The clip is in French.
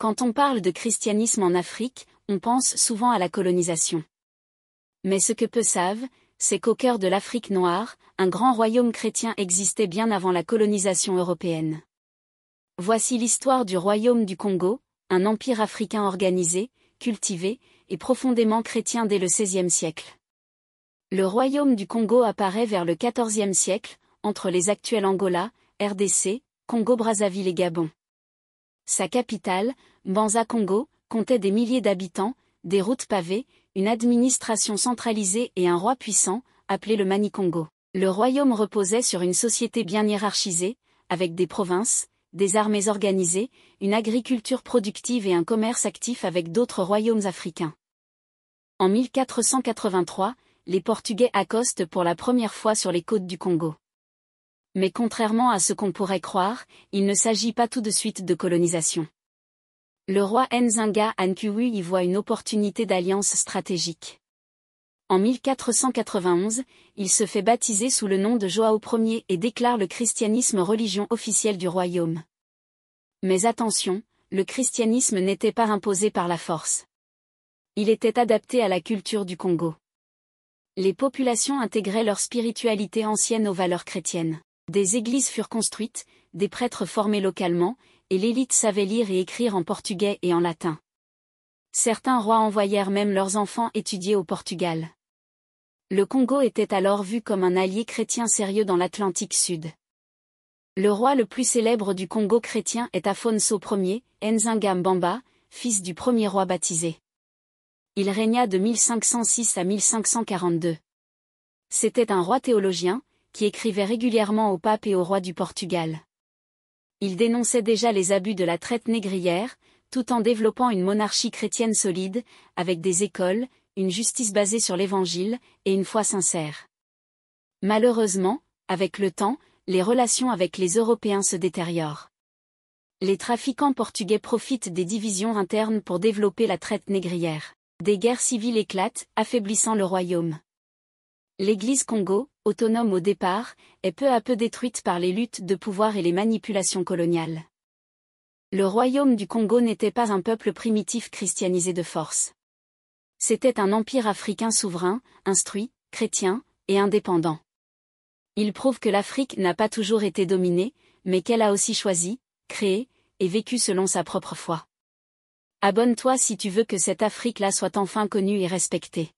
Quand on parle de christianisme en Afrique, on pense souvent à la colonisation. Mais ce que peu savent, c'est qu'au cœur de l'Afrique noire, un grand royaume chrétien existait bien avant la colonisation européenne. Voici l'histoire du royaume du Congo, un empire africain organisé, cultivé, et profondément chrétien dès le XVIe siècle. Le royaume du Congo apparaît vers le XIVe siècle, entre les actuels Angola, RDC, Congo-Brazzaville et Gabon. Sa capitale, Mbanza-Congo, comptait des milliers d'habitants, des routes pavées, une administration centralisée et un roi puissant, appelé le Mani-Congo. Le royaume reposait sur une société bien hiérarchisée, avec des provinces, des armées organisées, une agriculture productive et un commerce actif avec d'autres royaumes africains. En 1483, les Portugais accostent pour la première fois sur les côtes du Congo. Mais contrairement à ce qu'on pourrait croire, il ne s'agit pas tout de suite de colonisation. Le roi Nzinga Nkuwu y voit une opportunité d'alliance stratégique. En 1491, il se fait baptiser sous le nom de João Ier et déclare le christianisme religion officielle du royaume. Mais attention, le christianisme n'était pas imposé par la force. Il était adapté à la culture du Congo. Les populations intégraient leur spiritualité ancienne aux valeurs chrétiennes. Des églises furent construites, des prêtres formés localement, et l'élite savait lire et écrire en portugais et en latin. Certains rois envoyèrent même leurs enfants étudier au Portugal. Le Congo était alors vu comme un allié chrétien sérieux dans l'Atlantique Sud. Le roi le plus célèbre du Congo chrétien est Afonso Ier, Nzinga Mbamba, fils du premier roi baptisé. Il régna de 1506 à 1542. C'était un roi théologien, qui écrivait régulièrement au pape et au roi du Portugal. Il dénonçait déjà les abus de la traite négrière, tout en développant une monarchie chrétienne solide, avec des écoles, une justice basée sur l'Évangile, et une foi sincère. Malheureusement, avec le temps, les relations avec les Européens se détériorent. Les trafiquants portugais profitent des divisions internes pour développer la traite négrière. Des guerres civiles éclatent, affaiblissant le royaume. L'Église Congo, autonome au départ, est peu à peu détruite par les luttes de pouvoir et les manipulations coloniales. Le royaume du Congo n'était pas un peuple primitif christianisé de force. C'était un empire africain souverain, instruit, chrétien, et indépendant. Il prouve que l'Afrique n'a pas toujours été dominée, mais qu'elle a aussi choisi, créé, et vécu selon sa propre foi. Abonne-toi si tu veux que cette Afrique-là soit enfin connue et respectée.